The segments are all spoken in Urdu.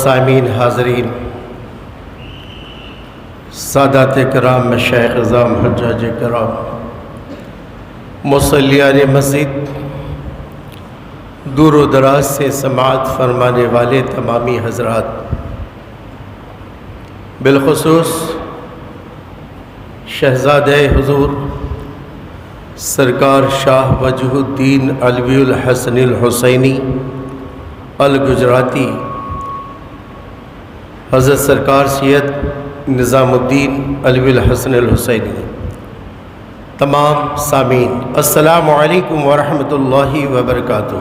سامعین حاضرین، سادات کرام، مشائخ اعظام، حجاج کرام، مصلیان مسجد، دور و دراز سے سماعت فرمانے والے تمامی حضرات، بالخصوص شہزادہ حضور سرکار شاہ وجہ الدین علوی الحسن الحسینی الگجراتی، حضرت سرکار سید نظام الدین علوی الحسن الحسینی، تمام سامعین، السلام علیکم ورحمۃ اللہ وبرکاتہ۔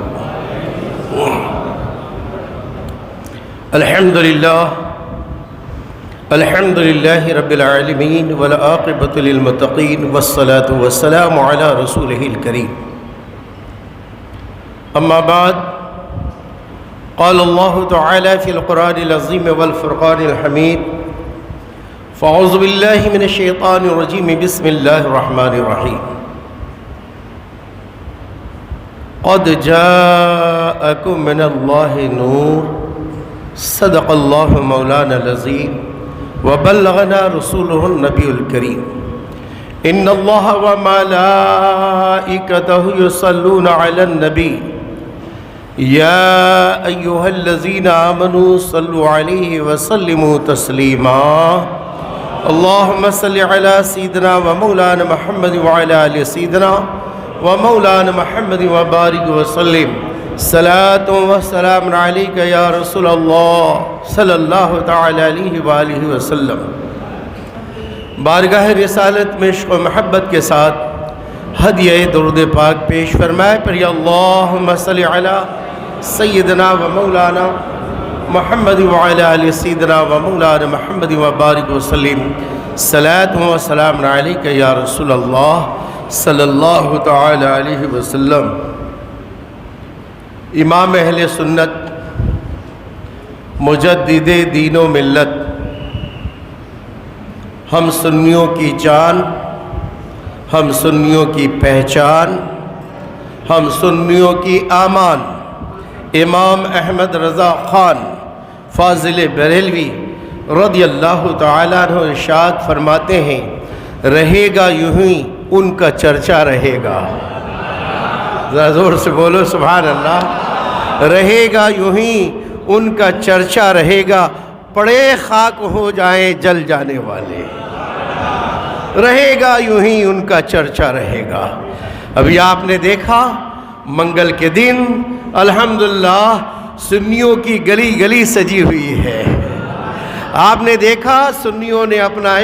الحمدللہ رب العالمین والعاقبۃ للمتقین والصلاة والسلام علی رسولہ الکریم، اما بعد، قال اللہ تعالی فی القرآن العظیم والفرقان الحمید، فاعوذ باللہ من الشیطان الرجیم، بسم اللہ الرحمن الرحیم، قد جاءکم من اللہ نور، صدق اللہ مولانا العظیم، وبلغنا رسولہ النبی الکریم، ان اللہ وملائکتہ یصلون علی النبی، یا ایہا الذین آمنوا صلوا علیہ وسلموا تسلیما، اللہم صل علی سیدنا ومولانا محمد وعلی آل سیدنا ومولانا محمد وبارک وسلم، صلاۃ و سلام علیک یا رسول اللہ صلی اللہ تعالی علیہ وآلہ وسلم۔ بارگاہ رسالت میں عشق و محبت کے ساتھ ہدیہ درود پاک پیش فرمائے، پر یا اللہم صلی علی سیدنا و مولانا محمد وعلی آل سیدنا و مولانا محمد وبارک وسلم، صلاۃ و سلام علیک یا رسول اللہ صلی اللہ تعالی علیہ وسلم۔ امام اہل سنت، مجدد دین و ملت، ہم سنیوں کی جان، ہم سنیوں کی پہچان، ہم سنیوں کی امان، امام احمد رضا خان فاضل بریلوی رضی اللہ تعالیٰ عنہ ارشاد فرماتے ہیں، رہے گا یوں ہی ان کا چرچا رہے گا، ذرا زور سے بولو سبحان اللہ، رہے گا یوں ہی ان کا چرچا رہے گا، پڑے خاک ہو جائیں جل جانے والے، رہے گا یوں ہی ان کا چرچا رہے گا۔ ابھی آپ نے دیکھا منگل کے دن الحمدللہ سنیوں کی گلی گلی سجی ہوئی ہے، آپ نے دیکھا سنیوں نے اپنا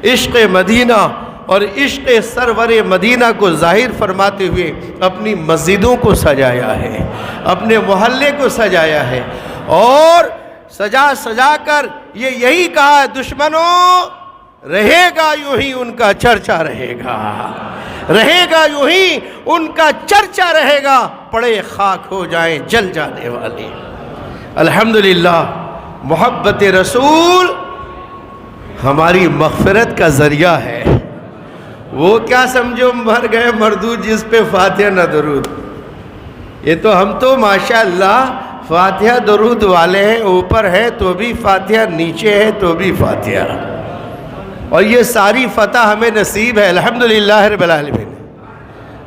عشق مدینہ اور عشق سرور مدینہ کو ظاہر فرماتے ہوئے اپنی مسجدوں کو سجایا ہے، اپنے محلے کو سجایا ہے، اور سجا کر یہی کہا ہے، دشمنوں رہے گا یوں ہی ان کا چرچا رہے گا، رہے گا یوں ہی ان کا چرچا رہے گا، پڑے خاک ہو جائیں جل جانے والے۔ الحمدللہ محبت رسول ہماری مغفرت کا ذریعہ ہے۔ وہ کیا سمجھو مر گئے مردود جس پہ فاتحہ نہ درود، یہ تو ہم تو ماشاءاللہ فاتحہ درود والے ہیں، اوپر ہے تو بھی فاتحہ، نیچے ہے تو بھی فاتحہ، اور یہ ساری فتح ہمیں نصیب ہے الحمدللہ رب العالمین۔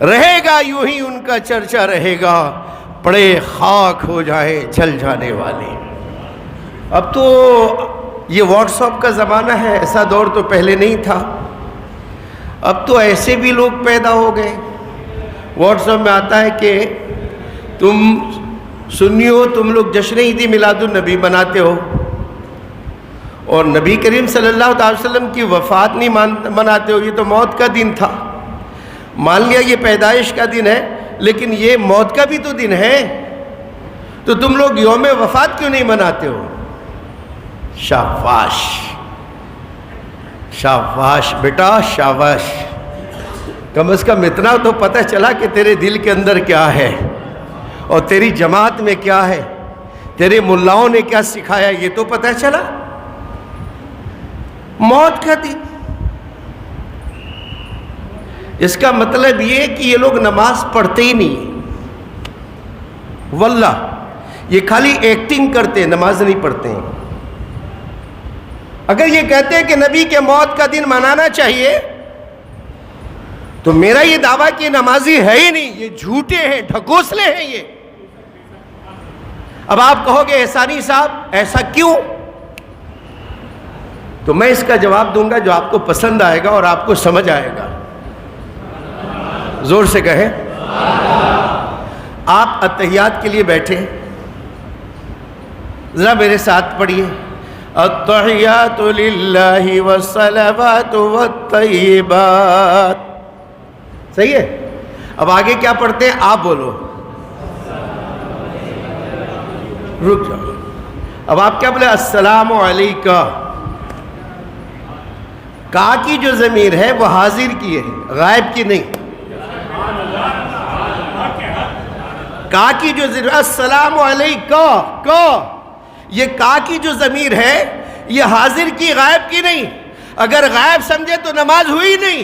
رہے گا یوں ہی ان کا چرچا رہے گا، پڑے خاک ہو جائیں جل جانے والے۔ اب تو یہ واٹس ایپ کا زمانہ ہے، ایسا دور تو پہلے نہیں تھا، اب تو ایسے بھی لوگ پیدا ہو گئے۔ واٹس ایپ میں آتا ہے کہ تم سنیو، تم لوگ جشن عید میلاد النبی مناتے ہو، اور نبی کریم صلی اللہ علیہ وسلم کی وفات نہیں مناتے ہو، یہ تو موت کا دن تھا۔ مان لیا یہ پیدائش کا دن ہے، لیکن یہ موت کا بھی تو دن ہے، تو تم لوگ یوم وفات کیوں نہیں مناتے ہو؟ شاباش شاباش بیٹا شاباش، کم از کم اتنا تو پتہ چلا کہ تیرے دل کے اندر کیا ہے، اور تیری جماعت میں کیا ہے، تیرے ملاؤں نے کیا سکھایا، یہ تو پتہ چلا۔ موت کا دن، اس کا مطلب یہ کہ یہ لوگ نماز پڑھتے ہی نہیں، واللہ یہ خالی ایکٹنگ کرتے ہیں، نماز نہیں پڑھتے ہیں۔ اگر یہ کہتے ہیں کہ نبی کے موت کا دن منانا چاہیے تو میرا یہ دعویٰ کہ نمازی ہے ہی نہیں، یہ جھوٹے ہیں، ڈھکوسلے ہیں یہ۔ اب آپ کہو گے احسانی صاحب ایسا کیوں؟ تو میں اس کا جواب دوں گا جو آپ کو پسند آئے گا اور آپ کو سمجھ آئے گا۔ زور سے کہیں۔ آپ اتحیات کے لیے بیٹھے، ذرا میرے ساتھ پڑھیے، التحیات للہ والصلوات والطیبات، صحیح ہے؟ اب آگے کیا پڑھتے ہیں آپ بولو، رک جاؤ۔ اب آپ کیا بولے؟ السلام علیکہ۔ کا کی جو ضمیر ہے وہ حاضر کی ہے، غائب کی نہیں۔ کا کی جو ضمیر السلام علیکہ، کا یہ کا کی جو ضمیر ہے یہ حاضر کی، غائب کی نہیں۔ اگر غائب سمجھے تو نماز ہوئی نہیں۔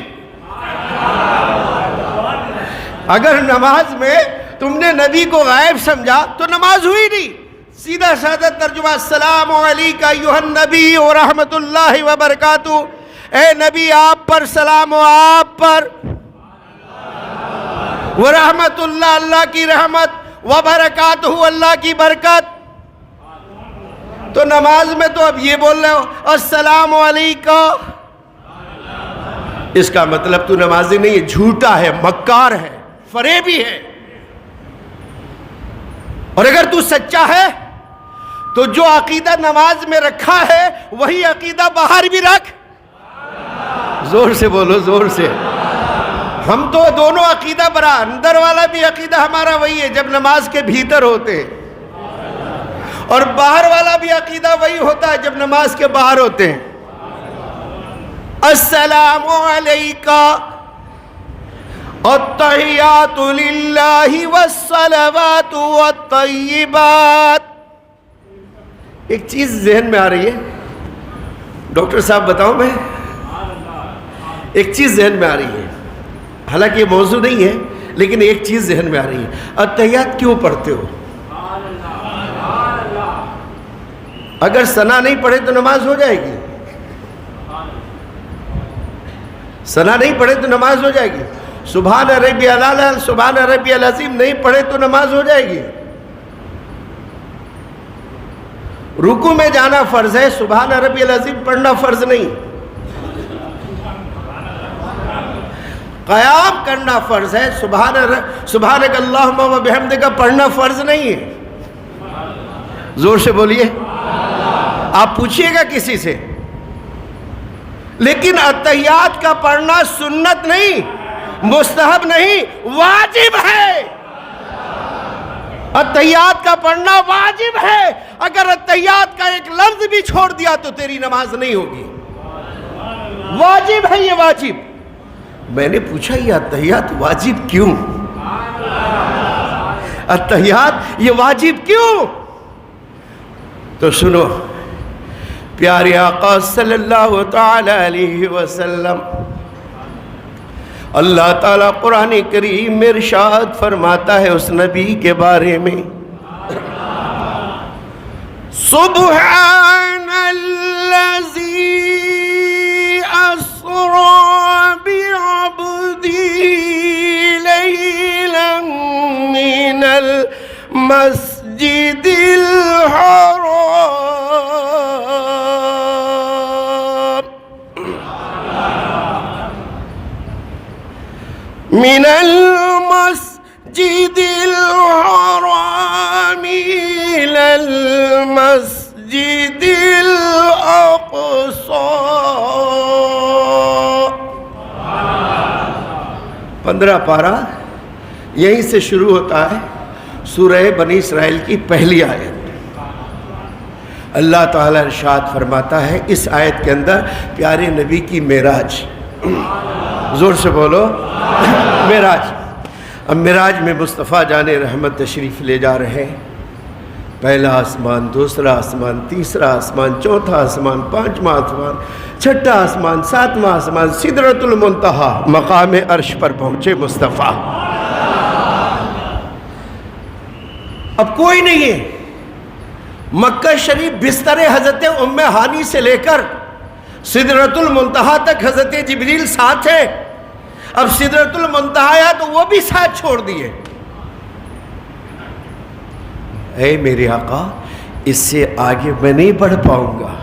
اگر نماز میں تم نے نبی کو غائب سمجھا تو نماز ہوئی نہیں۔ سیدھا سادہ ترجمہ، السلام علیکہ ایھا النبی ورحمۃ اللہ وبرکاتہ، اے نبی آپ پر سلام ہو، آپ پر ورحمۃ اللہ، اللہ کی رحمت، وبرکاتہ اللہ کی برکت۔ تو نماز میں تو اب یہ بول رہے ہو السلام علیکہ، اس کا مطلب تو نمازی نہیں ہے، جھوٹا ہے، مکار ہے، فریبی ہے۔ اور اگر تو سچا ہے تو جو عقیدہ نماز میں رکھا ہے وہی عقیدہ باہر بھی رکھ۔ زور سے بولو، زور سے۔ ہم تو دونوں عقیدہ برا، اندر والا بھی عقیدہ ہمارا وہی ہے جب نماز کے بھیتر ہوتے ہیں، اور باہر والا بھی عقیدہ وہی ہوتا ہے جب نماز کے باہر ہوتے ہیں۔ السلام علیکہ التحیات للہ والصلوات والطیبات۔ ایک چیز ذہن میں آ رہی ہے، ڈاکٹر صاحب بتاؤں میں، ایک چیز ذہن میں آ رہی ہے، حالانکہ یہ موضوع نہیں ہے لیکن ایک چیز ذہن میں آ رہی ہے۔ التحیات کیوں پڑھتے ہو؟ اگر ثنا نہیں پڑھے تو نماز ہو جائے گی؟ ثنا نہیں پڑھے تو نماز ہو جائے گی؟ سبحان ربی الاعلی، سبحان ربی العظیم نہیں پڑھے تو نماز ہو جائے گی؟ رکوع میں جانا فرض ہے، سبحان ربی العظیم پڑھنا فرض نہیں۔ قیام کرنا فرض ہے، سبحانک اللہم و بحمدک پڑھنا فرض نہیں ہے۔ زور سے بولیے، آپ پوچھئے گا کسی سے۔ لیکن اتحیات کا پڑھنا سنت نہیں، مستحب نہیں، واجب ہے۔ اتحیات کا پڑھنا واجب ہے۔ اگر اتحیات کا ایک لفظ بھی چھوڑ دیا تو تیری نماز نہیں ہوگی۔ واجب ہے یہ، واجب۔ میں نے پوچھا یہ اتحیات واجب کیوں؟ اتحیات یہ واجب کیوں؟ تو سنو، پیارے آقا صلی اللہ تعالی علیہ وسلم، اللہ تعالیٰ قرآن کریم میں ارشاد فرماتا ہے اس نبی کے بارے میں، سبحان الذی اسری بعبدہ لیلا من المسجد الحرام من المسجد الحرام إلى المسجد الأقصى۔ 15 پارہ یہیں سے شروع ہوتا ہے، سورہ بنی اسرائیل کی پہلی آیت۔ اللہ تعالیٰ ارشاد فرماتا ہے اس آیت کے اندر پیارے نبی کی معراج، زور سے بولو، معراج۔ اب معراج میں مصطفیٰ جان رحمت تشریف لے جا رہے ہیں، پہلا آسمان، دوسرا آسمان، تیسرا آسمان، چوتھا آسمان، پانچواں آسمان، چھٹا آسمان، ساتواں آسمان، سدرۃ المنتہا، مقام عرش پر پہنچے مصطفیٰ۔ اب کوئی نہیں ہے، مکہ شریف بستر حضرت ام ہانی سے لے کر سدرۃ المنتہا تک حضرت جبریل ساتھ ہے. اب سدرۃ المنتہا ہے تو وہ بھی ساتھ چھوڑ دیے. اے میرے آقا اس سے آگے میں نہیں بڑھ پاؤں گا,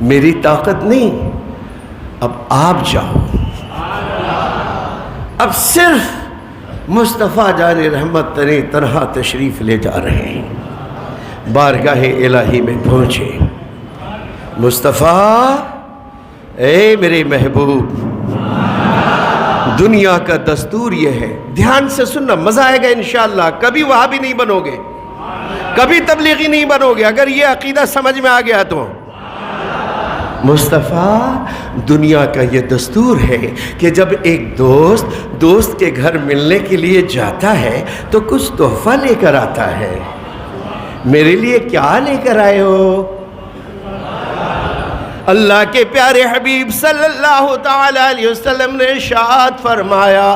میری طاقت نہیں, اب آپ جاؤ. اب صرف مصطفیٰ جان رحمت تنہا تشریف لے جا رہے ہیں. بارگاہ الہی میں پہنچے. مصطفیٰ اے میرے محبوب, دنیا کا دستور یہ ہے, دھیان سے سننا, مزہ آئے گا انشاءاللہ. کبھی وہابی نہیں بنو گے, کبھی تبلیغی نہیں بنو گے اگر یہ عقیدہ سمجھ میں آ گیا تو. مصطفیٰ دنیا کا یہ دستور ہے کہ جب ایک دوست کے گھر ملنے کے لیے جاتا ہے تو کچھ تحفہ لے کر آتا ہے. میرے لیے کیا لے کر آئے ہو؟ اللہ کے پیارے حبیب صلی اللہ تعالی علیہ وسلم نے ارشاد فرمایا,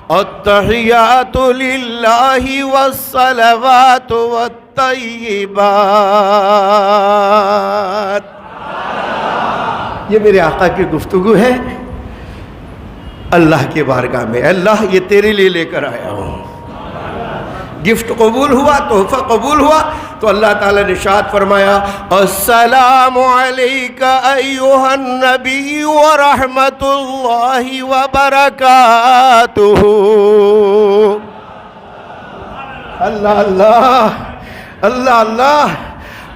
التحیات للہ والصلوات والطیبات. یہ میرے آقا کی گفتگو ہے اللہ کے بارگاہ میں. اللہ یہ تیرے لیے لے کر آیا ہوں. گفٹ قبول ہوا, تحفہ قبول ہوا تو اللہ تعالیٰ نے ارشاد فرمایا, السلام علیک ایھا النبی ورحمۃ اللہ وبرکاتہ. اللہ اللہ اللہ اللہ.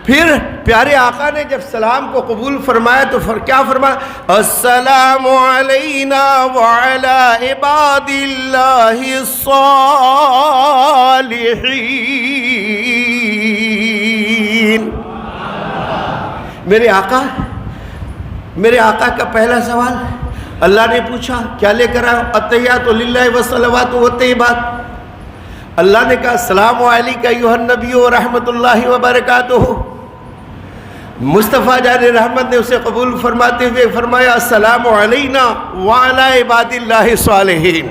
پھر پیارے آقا نے جب سلام کو قبول فرمایا تو کیا فرمایا, السلام علینا وعلی عباد اللہ الصالحین. میرے آقا کا پہلا سوال اللہ نے پوچھا کیا لے کر آئے؟ التحیات للہ والصلوات والطیبات. اللہ نے کہا السلام علیک ایھا النبی ورحمۃ اللہ وبرکاتہ. مصطفیٰ جان رحمت نے اسے قبول فرماتے ہوئے فرمایا, السلام علینا وعلی عباد اللہ الصالحین,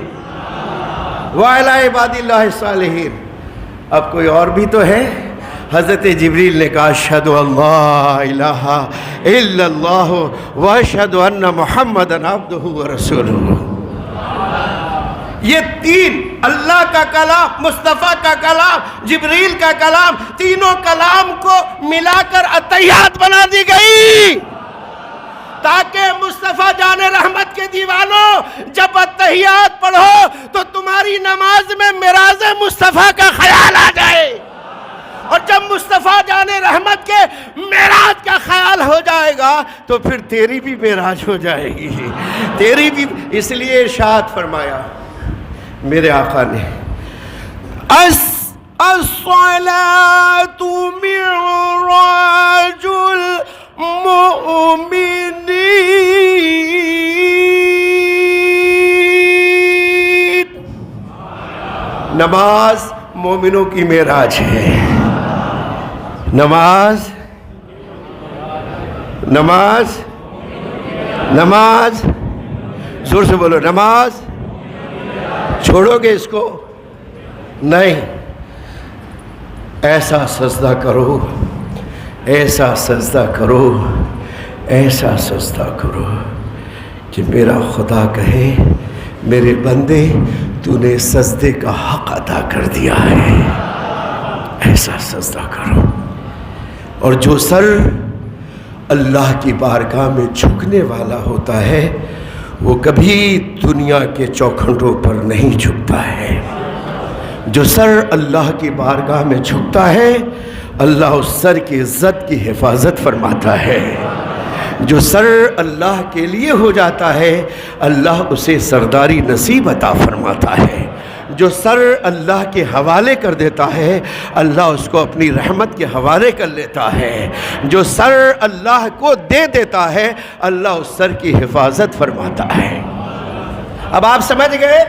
وعلی عباد اللہ الصالحین. اب کوئی اور بھی تو ہے. حضرت جبریل نے کہا, اشہد ان لا الہ الا اللہ واشہد ان محمدًا عبدہ ورسولہ. یہ تین, اللہ کا کلام, مصطفیٰ کا کلام, جبریل کا کلام, تینوں کلام کو ملا کر التحیات بنا دی گئی تاکہ مصطفیٰ جان رحمت کے دیوانوں جب التحیات پڑھو تو تمہاری نماز میں معراج مصطفیٰ کا خیال آ جائے, اور جب مصطفیٰ جان رحمت کے معراج کا خیال ہو جائے گا تو پھر تیری بھی معراج ہو جائے گی, تیری بھی. اس لیے ارشاد فرمایا میرے آقا نے, الصلاة معراج المؤمنین. نماز مومنوں کی معراج ہے. نماز نماز نماز زور سے بولو, نماز. چھوڑو گے اس کو؟ نہیں. ایسا سجدہ کرو, ایسا سجدہ کرو, ایسا سجدہ کرو کہ میرا خدا کہے, میرے بندے تو نے سجدے کا حق ادا کر دیا ہے. ایسا سجدہ کرو. اور جو سر اللہ کی بارگاہ میں جھکنے والا ہوتا ہے وہ کبھی دنیا کے چوکھٹوں پر نہیں جھکتا ہے. جو سر اللہ کی بارگاہ میں جھکتا ہے اللہ اس سر کی عزت کی حفاظت فرماتا ہے. جو سر اللہ کے لیے ہو جاتا ہے اللہ اسے سرداری نصیب عطا فرماتا ہے. جو سر اللہ کے حوالے کر دیتا ہے اللہ اس کو اپنی رحمت کے حوالے کر لیتا ہے. جو سر اللہ کو دے دیتا ہے اللہ اس سر کی حفاظت فرماتا ہے. اب آپ سمجھ گئے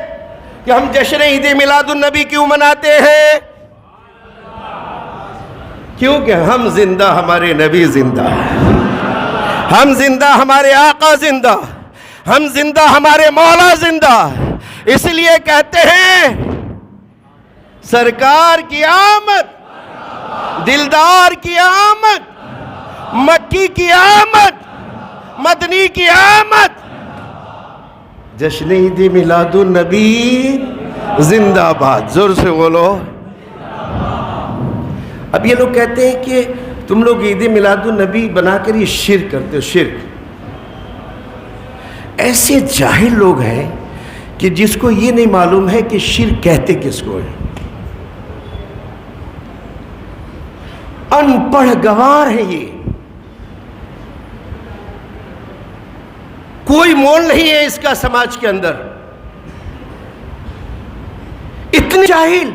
کہ ہم جشن عید میلاد النبی کیوں مناتے ہیں؟ کیونکہ ہم زندہ, ہمارے نبی زندہ, ہم زندہ, ہمارے آقا زندہ, ہم زندہ, ہمارے مولا زندہ. اس لیے کہتے ہیں سرکار کی آمد دلدار کی آمد، مکی کی آمد، مدنی کی آمد، جشن عید میلاد النبی زندہ باد. زور سے بولو. اب یہ لوگ کہتے ہیں کہ تم لوگ عید میلاد النبی بنا کر یہ شرک کرتے ہو. شرک. ایسے جاہل لوگ ہیں کہ جس کو یہ نہیں معلوم ہے کہ شرک کہتے کس کو ہے. ان پڑھ گوار ہے یہ. کوئی مول نہیں ہے اس کا سماج کے اندر. اتنے جاہل،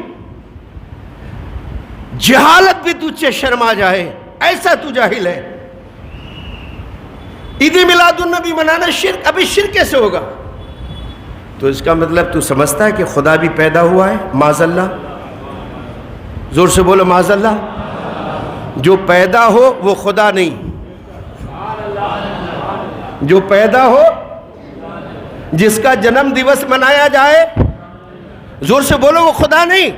جہالت بھی تجھ سے شرما جائے ایسا تو جاہل ہے. عید میلاد النبی منانا شرک. ابھی شرک کیسے ہوگا؟ تو اس کا مطلب تو سمجھتا ہے کہ خدا بھی پیدا ہوا ہے؟ معاذ اللہ. زور سے بولو معاذ اللہ. جو پیدا ہو وہ خدا نہیں. جو پیدا ہو، جس کا جنم دیوس منایا جائے، زور سے بولو، وہ خدا نہیں.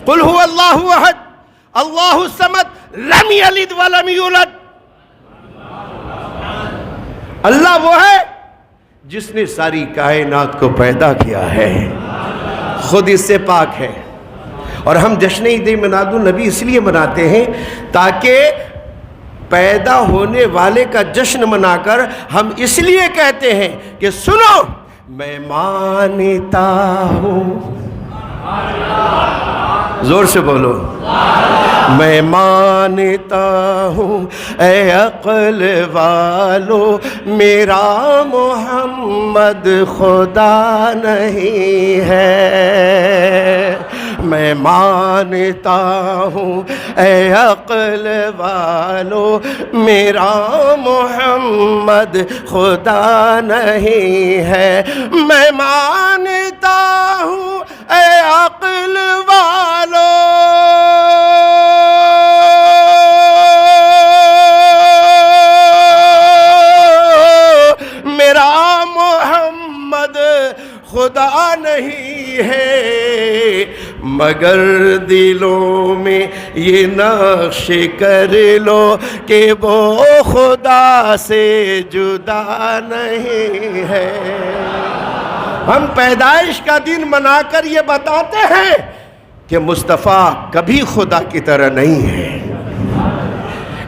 قل هو اللہ احد اللہ الصمد لم یلد ولم یولد. اللہ وہ ہے جس نے ساری کائنات کو پیدا کیا ہے، خود اس سے پاک ہے. اور ہم جشن عید میلاد النبی اس لیے مناتے ہیں تاکہ پیدا ہونے والے کا جشن منا کر ہم اس لیے کہتے ہیں کہ سنو، میں مانتا ہوں. زور سے بولو. میں مانتا ہوں اے عقل والو، میرا محمد خدا نہیں ہے. میں مانتا ہوں اے عقل والو، میرا محمد خدا نہیں ہے. میں مانتا ہوں اے عقل والو، میرا محمد خدا نہیں ہے، مگر دلوں میں یہ نقش کر لو کہ وہ خدا سے جدا نہیں ہے. ہم پیدائش کا دن منا کر یہ بتاتے ہیں کہ مصطفیٰ کبھی خدا کی طرح نہیں ہے.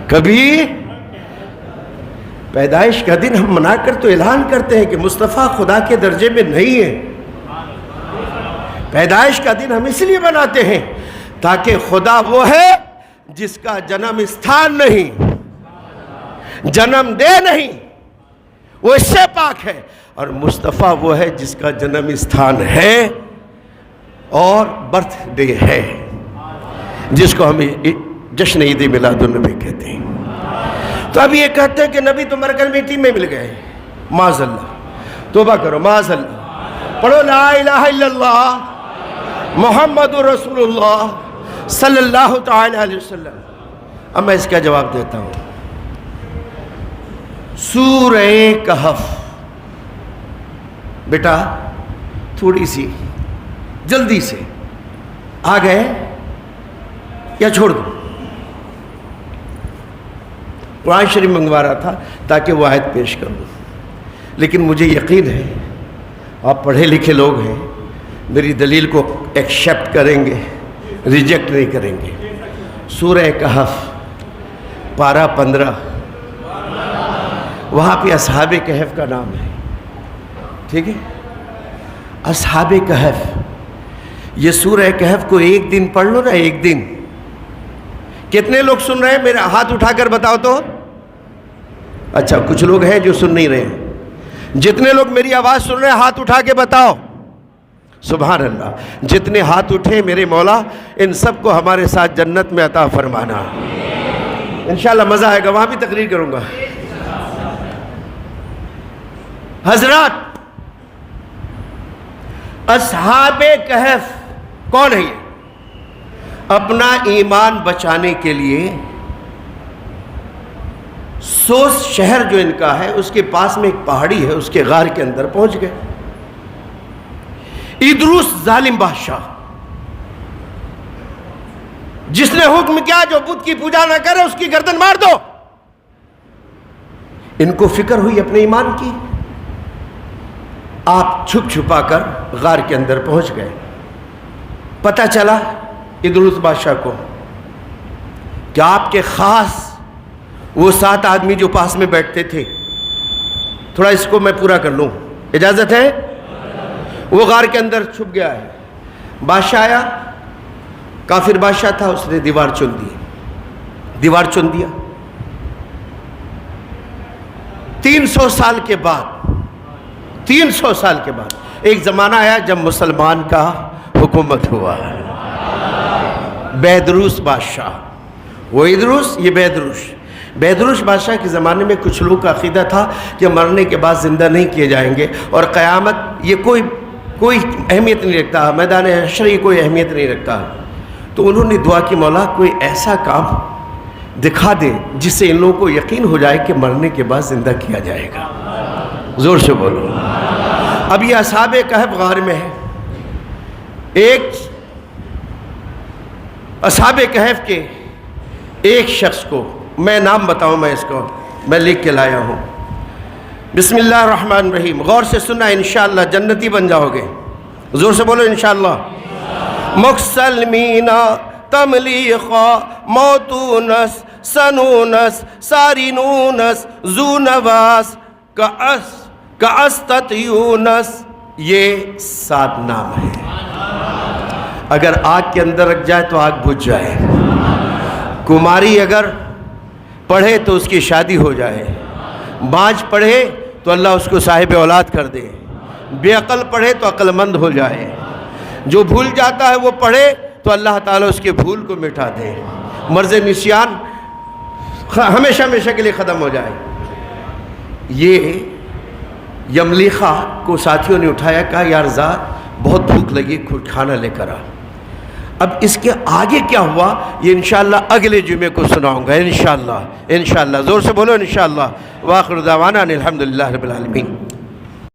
کبھی پیدائش کا دن ہم منا کر تو اعلان کرتے ہیں کہ مصطفیٰ خدا کے درجے میں نہیں ہے. پیدائش کا دن ہم اس لیے مناتے ہیں تاکہ خدا وہ ہے جس کا جنم استھان نہیں، جنم دہ نہیں، وہ اس سے پاک ہے. اور مصطفیٰ وہ ہے جس کا جنم استھان ہے اور برتھ ڈے ہے، جس کو ہم جشن عید میلاد النبی کہتے ہیں. تو اب یہ کہتے ہیں کہ نبی تو مر کر مٹی میں مل گئے. معاذ اللہ. توبہ کرو. معاذ اللہ. پڑھو لا الہ الا اللہ محمد رسول اللہ صلی اللہ تعالی علیہ وسلم. اب میں اس کا جواب دیتا ہوں. سورہ کہف. بیٹا تھوڑی سی جلدی سے آ گئے یا چھوڑ دو؟ قرآن شریف منگوا رہا تھا تاکہ وہ آیت پیش کروں، لیکن مجھے یقین ہے آپ پڑھے لکھے لوگ ہیں، میری دلیل کو ایکسیپٹ کریں گے، ریجیکٹ نہیں کریں گے. سورہ کہف پارہ 15، وہاں پہ اصحاب کہف کا نام ہے. ٹھیک ہے؟ اصحاب کہف. یہ سورہ کہف کو ایک دن پڑھ لو نا، ایک دن. کتنے لوگ سن رہے ہیں؟ میرا ہاتھ اٹھا کر بتاؤ تو. اچھا کچھ لوگ ہیں جو سن نہیں رہے ہیں. جتنے لوگ میری آواز سن رہے ہیں ہاتھ اٹھا کے بتاؤ. سبحان اللہ. جتنے ہاتھ اٹھے میرے مولا ان سب کو ہمارے ساتھ جنت میں عطا فرمانا. انشاءاللہ مزہ آئے گا، وہاں بھی تقریر کروں گا. حضرات، اصحاب کہف کون ہے؟ یہ اپنا ایمان بچانے کے لیے سوس شہر جو ان کا ہے اس کے پاس میں ایک پہاڑی ہے، اس کے غار کے اندر پہنچ گئے. ادروس ظالم بادشاہ جس نے حکم کیا جو بت کی پوجا نہ کرے اس کی گردن مار دو۔ ان کو فکر ہوئی اپنے ایمان کی، آپ چھپ چھپا کر غار کے اندر پہنچ گئے۔ پتہ چلا ادریس بادشاہ کو کہ آپ کے خاص وہ 7 آدمی جو پاس میں بیٹھتے تھے، تھوڑا اس کو میں پورا کر لوں، اجازت ہے؟ وہ غار کے اندر چھپ گیا ہے۔ بادشاہ آیا، کافر بادشاہ تھا، اس نے دیوار چن دیا۔ 300 سال کے بعد ایک زمانہ آیا جب مسلمان کا حکومت ہوا۔ بیدروس بادشاہ، وہ ادریس، یہ بیدروس بادشاہ کے زمانے میں کچھ لوگ کا عقیدہ تھا کہ مرنے کے بعد زندہ نہیں کیے جائیں گے، اور قیامت یہ کوئی اہمیت نہیں رکھتا، میدان حشر یہ کوئی اہمیت نہیں رکھتا۔ تو انہوں نے دعا کی، مولا کوئی ایسا کام دکھا دے جس سے ان لوگوں کو یقین ہو جائے کہ مرنے کے بعد زندہ کیا جائے گا۔ زور سے بولو۔ اب یہ اصحاب کہف غار میں ہے۔ ایک اصحاب کہف کے ایک شخص کو میں نام بتاؤں، میں لکھ کے لایا ہوں۔ بسم اللہ الرحمن الرحیم، غور سے سننا، انشاءاللہ جنتی بن جاؤ گے۔ زور سے بولو انشاءاللہ۔ مکسلمین تملیخا موتونس سنونس سارینونس زونواس کاستت یونس، یہ 7 نام ہیں۔ اگر آگ کے اندر رکھ جائے تو آگ بجھ جائے، کماری اگر پڑھے تو اس کی شادی ہو جائے، بانجھ پڑھے تو اللہ اس کو صاحب اولاد کر دے، بے عقل پڑھے تو عقل مند ہو جائے، جو بھول جاتا ہے وہ پڑھے تو اللہ تعالیٰ اس کے بھول کو مٹا دے، مرض نسیان ہمیشہ کے لیے ختم ہو جائے۔ یہ یملیخہ کو ساتھیوں نے اٹھایا، کہا یار ذات بہت بھوک لگی، کچھ کھانا لے کر آ۔ اب اس کے آگے کیا ہوا یہ انشاءاللہ اگلے جمعے کو سناؤں گا، انشاءاللہ۔ زور سے بولو انشاءاللہ۔ وآخر دعوانا الحمدللہ رب العالمین۔